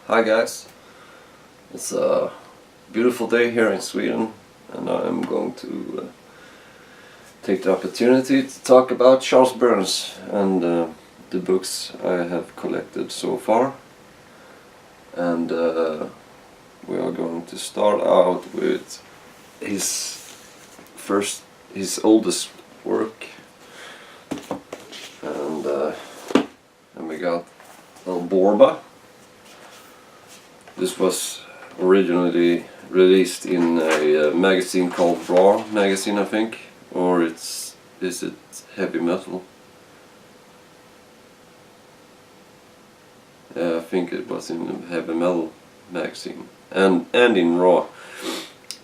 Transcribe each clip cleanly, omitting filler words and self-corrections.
Hi guys, it's a beautiful day here in Sweden and I'm going to take the opportunity to talk about Charles Burns and the books I have collected so far. And we are going to start out with his oldest work, and we got El Borba. This was originally released in a magazine called Raw magazine, I think, or is it Heavy Metal? Yeah, I think it was in the Heavy Metal magazine and in Raw,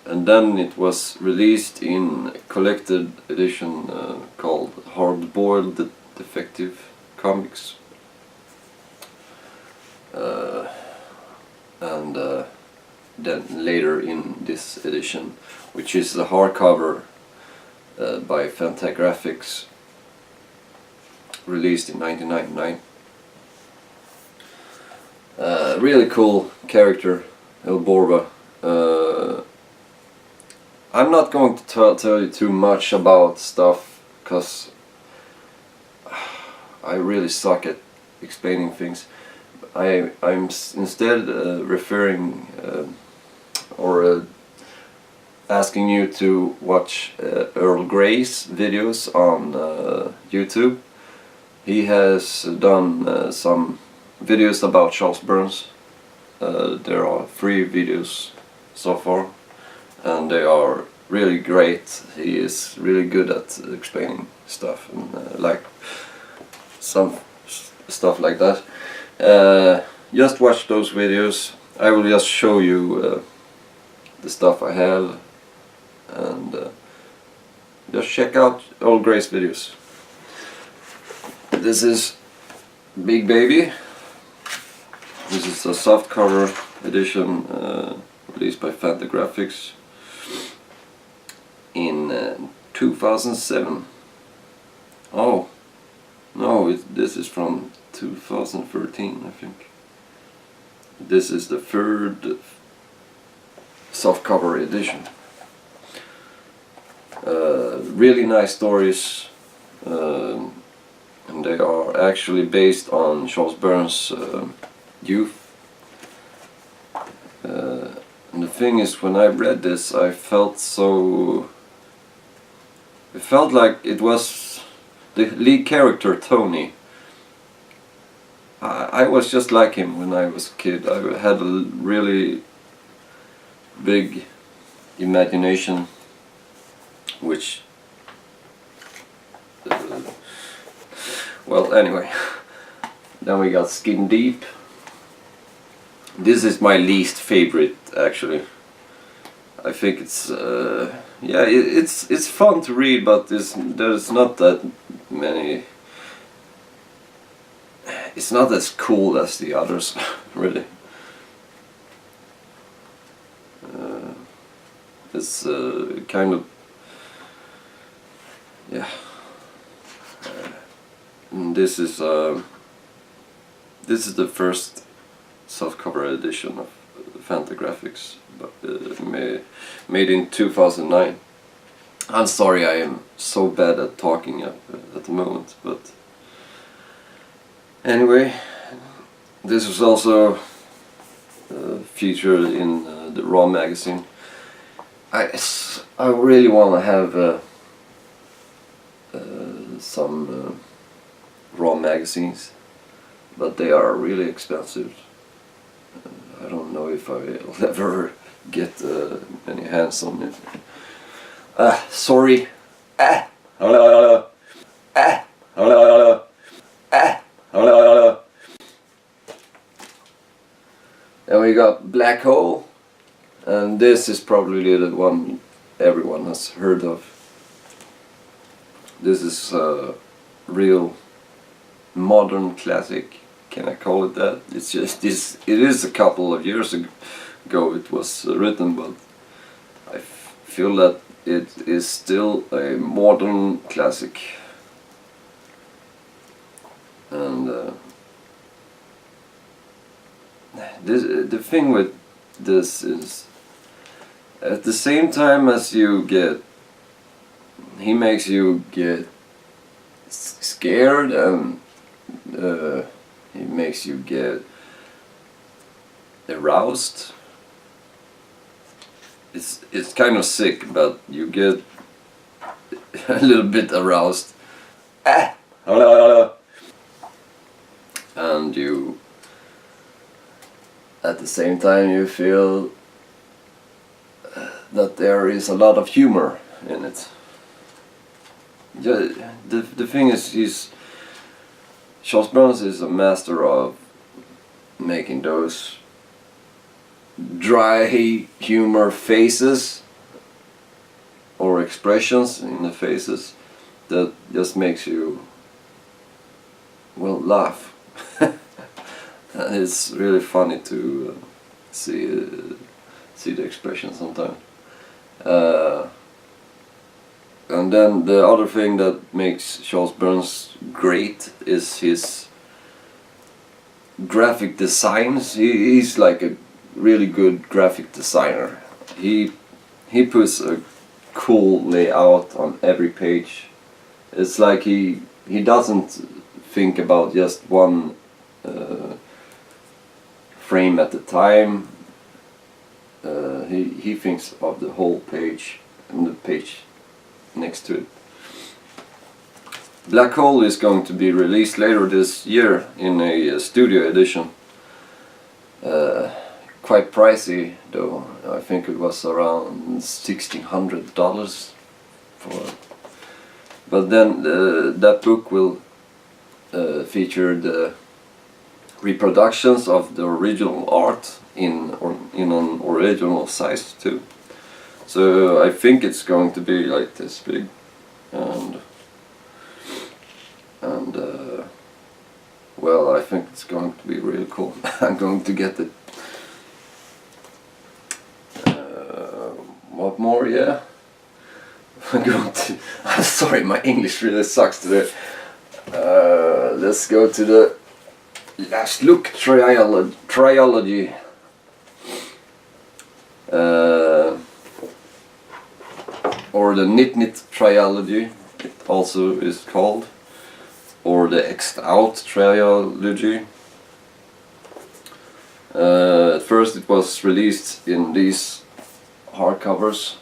and then it was released in a collected edition called Hard Boiled Defective Comics. And then later in this edition, which is the hardcover by Fantagraphics, released in 1999. Really cool character, El Borba. I'm not going to tell you too much about stuff, because I really suck at explaining things. I'm instead referring or asking you to watch Earl Grey's videos on YouTube. He has done some videos about Charles Burns. There are 3 videos so far, and they are really great. He is really good at explaining stuff, and like some stuff like that. Just watch those videos. I will just show you the stuff I have, and just check out Earl Grey's videos. This is Big Baby. This is a softcover edition released by Fantagraphics in 2007. Oh no, this is from 2013, I think. This is the 3rd softcover edition. Really nice stories, and they are actually based on Charles Burns' youth. And the thing is, when I read this, I felt so... It felt like it was the lead character, Tony. I was just like him when I was a kid. I had a really big imagination, which... well, anyway. Then we got Skin Deep. This is my least favorite, actually. I think it's... yeah, it's fun to read, but there's not that many... It's not as cool as the others, really. It's kind of... yeah. This is the first softcover edition of Fantagraphics, but made in 2009. I'm sorry, I am so bad at talking at the moment, but anyway, this was also featured in the Raw magazine. I really want to have some Raw magazines, but they are really expensive. I don't know if I'll ever get any hands on it. Sorry. Hello. Hello. Hello. And we got Black Hole, and this is probably the one everyone has heard of. This is a real modern classic. Can I call it that? It's just this. It is a couple of years ago it was written, but I feel that it is still a modern classic. And the thing with this is, at the same time as you get, he makes you get scared, and he makes you get aroused. It's kind of sick, but you get a little bit aroused. And you, at the same time, you feel that there is a lot of humor in it. The thing is, Charles Burns is a master of making those dry humor faces or expressions in the faces that just makes you, well, laugh. And it's really funny to see the expression sometimes. And then the other thing that makes Charles Burns great is his graphic designs. He's like a really good graphic designer. He puts a cool layout on every page. It's like he doesn't think about just one frame at a time. He thinks of the whole page and the page next to it. Black Hole is going to be released later this year in a studio edition. Quite pricey though. I think it was around $1,600 for. But then that book will feature the reproductions of the original art in an original size too. So I think it's going to be like this big, and well, I think it's going to be really cool. I'm going to get it. What more? Yeah. I'm going to. I'm sorry, my English really sucks today. Let's go to the Last Look trilogy. Or the Knit trilogy, it also is called, or the X'ed Out Trilogy. At first it was released in these hardcovers.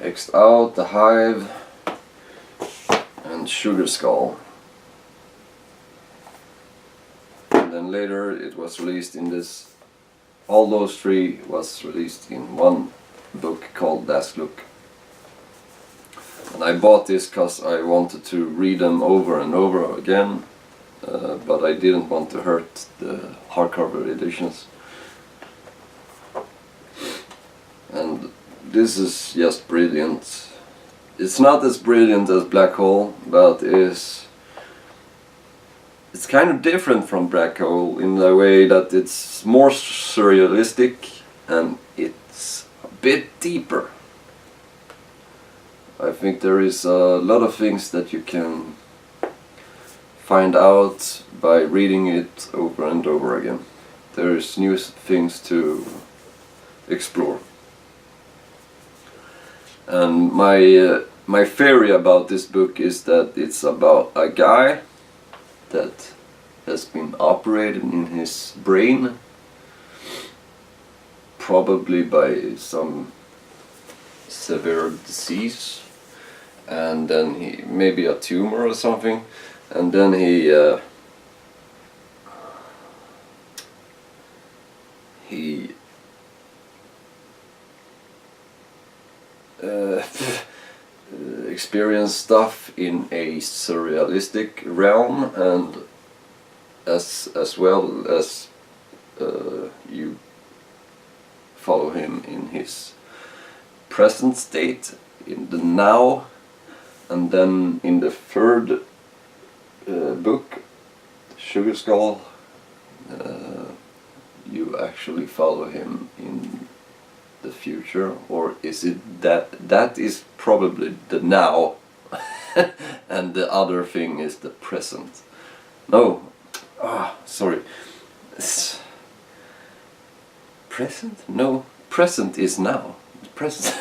X'ed Out, The Hive, and Sugar Skull. And then later it was released in this. All those three was released in one book called Last Look. And I bought this because I wanted to read them over and over again, but I didn't want to hurt the hardcover editions. And this is just brilliant. It's not as brilliant as Black Hole, but it's kind of different from Black Hole in the way that it's more surrealistic and it's a bit deeper. I think there is a lot of things that you can find out by reading it over and over again. There is new things to explore. And my theory about this book is that it's about a guy that has been operated in his brain, probably by some severe disease, and then he maybe a tumor or something, and then he experience stuff in a surrealistic realm, and as well as you follow him in his present state, in the now, and then in the third book, Sugar Skull, you actually follow him in the future, or is it that is probably the now and the other thing is the present. No, sorry. Present? No, present is now. Present.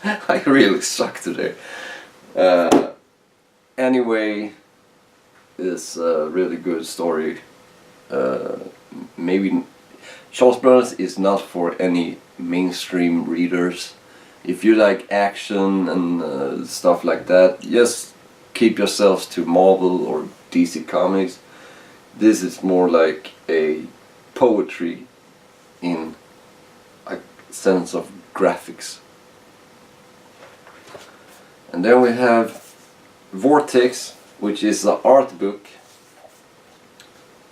I really suck today. Anyway, it's a really good story. Maybe Charles Burns is not for any mainstream readers. If you like action and stuff like that, just keep yourselves to Marvel or DC Comics. This is more like a poetry in a sense of graphics. And then we have Vortex, which is an art book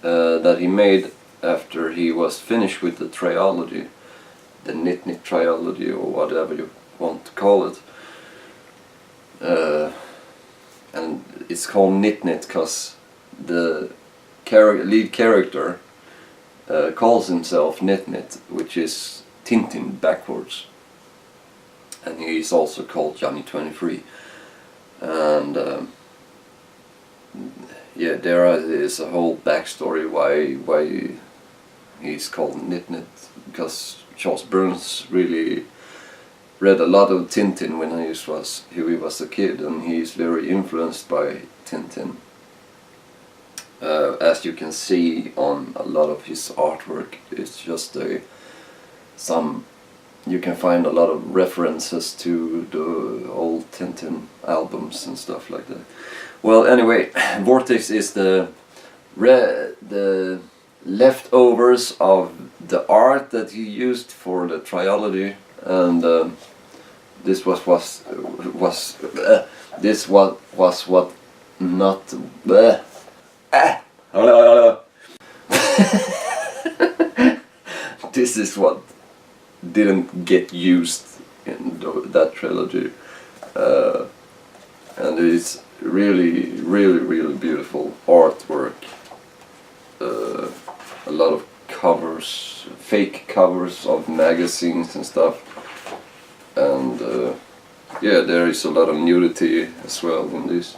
that he made after he was finished with the trilogy, the Knit trilogy, or whatever you want to call it. And it's called Knit because the lead character calls himself Knit, which is Tintin backwards. And he's also called Johnny 23. And yeah, there is a whole backstory why he's called Knit, because Charles Burns really read a lot of Tintin when he was a kid, and he's very influenced by Tintin. As you can see on a lot of his artwork, it's just you can find a lot of references to the old Tintin albums and stuff like that. Well, anyway, Vortex is the leftovers of the art that he used for the trilogy, and this was what not. This is what didn't get used in that trilogy, and it's really beautiful artwork. A lot of covers, fake covers of magazines and stuff, and yeah, there is a lot of nudity as well in this.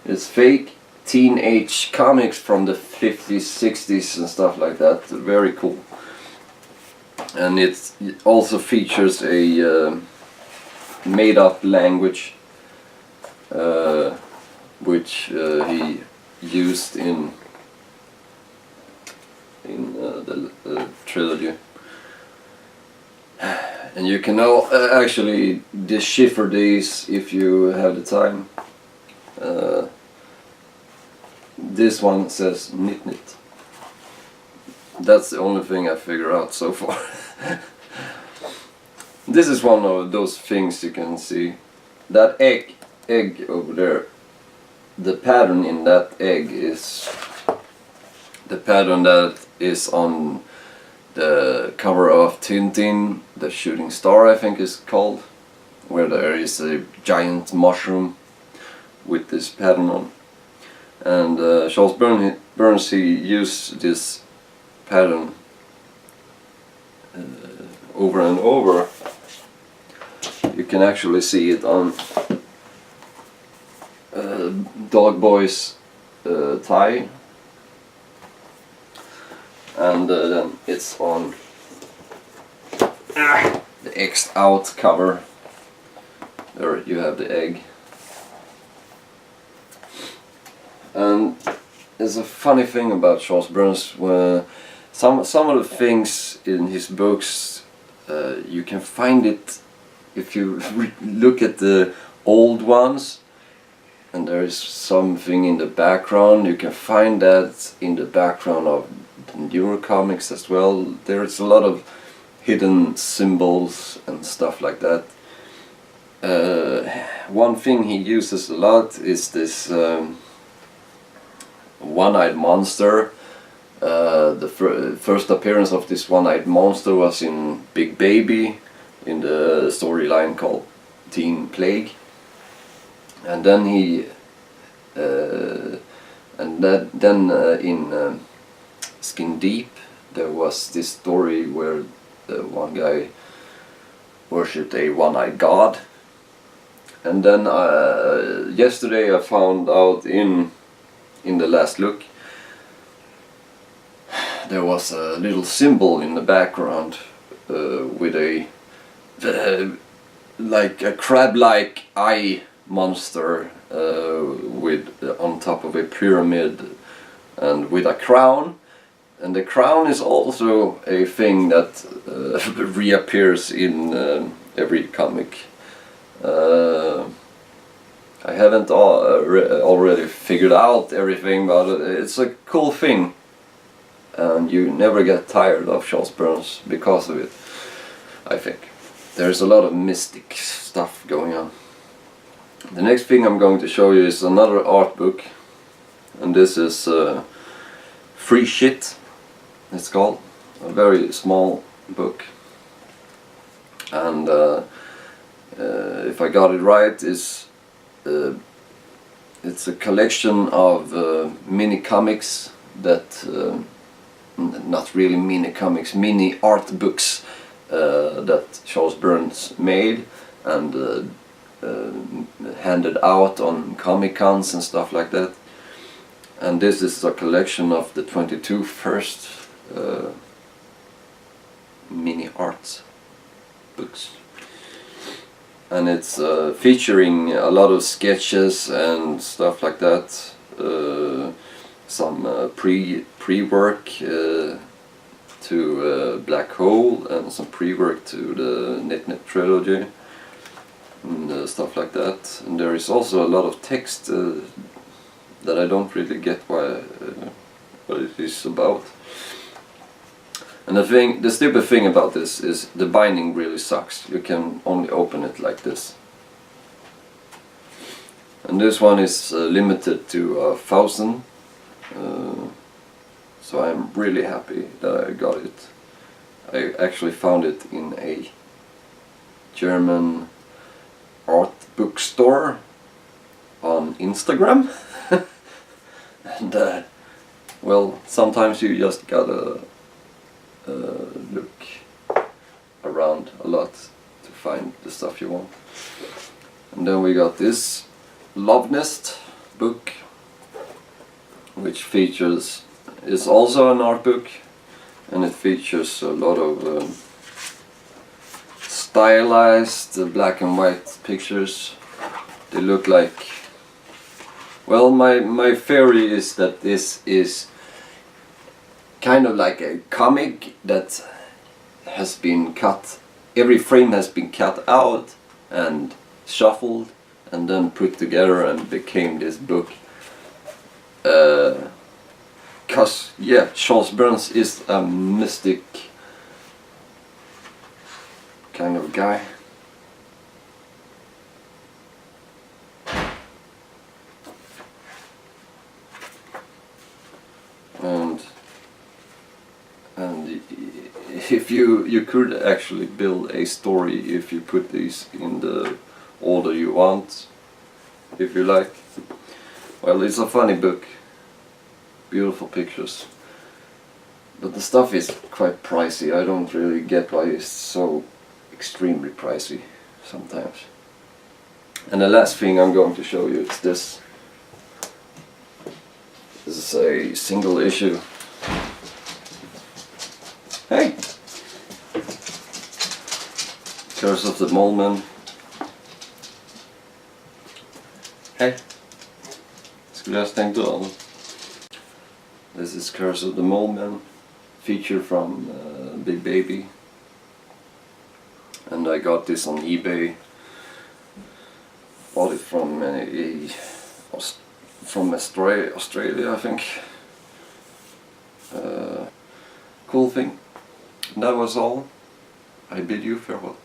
It's fake teenage comics from the 50s, 60s and stuff like that. Very cool. And it also features a made-up language which he used in the trilogy. And you can now actually decipher these if you have the time. This one says Knit. That's the only thing I figure out so far. This is one of those things you can see. That egg over there, the pattern in that egg is the pattern that is on the cover of Tintin, the Shooting Star I think is called, where there is a giant mushroom with this pattern on. And Charles Burns, he used this pattern over and over. You can actually see it on Dog Boy's tie, and then it's on the X'ed Out cover. There you have the egg. And there's a funny thing about Charles Burns, where some of the things in his books, you can find it if you look at the old ones, and there is something in the background. You can find that in the background of the newer comics as well. There's a lot of hidden symbols and stuff like that. One thing he uses a lot is this one-eyed monster. The first appearance of this one-eyed monster was in Big Baby, in the storyline called Teen Plague. And then he in Skin Deep there was this story where one guy worshipped a one-eyed god. And then yesterday I found out in the last look there was a little symbol in the background with a like a crab-like eye monster with on top of a pyramid and with a crown. And the crown is also a thing that reappears in every comic. I haven't already figured out everything, but it's a cool thing. And you never get tired of Charles Burns because of it, I think. There's a lot of mystic stuff going on. The next thing I'm going to show you is another art book. And this is Free Shit, it's called. A very small book. And if I got it right, it's a collection of mini comics that, not really mini comics, mini art books that Charles Burns made and handed out on Comic Cons and stuff like that. And this is a collection of the 22 first mini art books. And it's featuring a lot of sketches and stuff like that. Some pre-work to Black Hole and some pre-work to the X'ed Out Trilogy and stuff like that. And there is also a lot of text that I don't really get what it is about. And the stupid thing about this is the binding really sucks. You can only open it like this. And this one is limited to 1,000. So I'm really happy that I got it. I actually found it in a German art bookstore on Instagram. And well, sometimes you just gotta look around a lot to find the stuff you want. And then we got this Love Nest book, which is also an art book, and it features a lot of stylized black and white pictures. They look like, well, my theory is that this is kind of like a comic that has been cut, every frame has been cut out and shuffled and then put together and became this book. Cause yeah, Charles Burns is a mystic kind of guy. And if you could actually build a story if you put these in the order you want, if you like. Well, it's a funny book, beautiful pictures, but the stuff is quite pricey. I don't really get why it's so extremely pricey sometimes. And the last thing I'm going to show you is this. This is a single issue. Hey! Curse of the Mole Man. Hej! Skulle jag stängt dörren? This is Curse of the Mole Man, feature from Big Baby. And I got this on eBay. Bought it from Australia, I think. Cool thing. And that was all. I bid you farewell.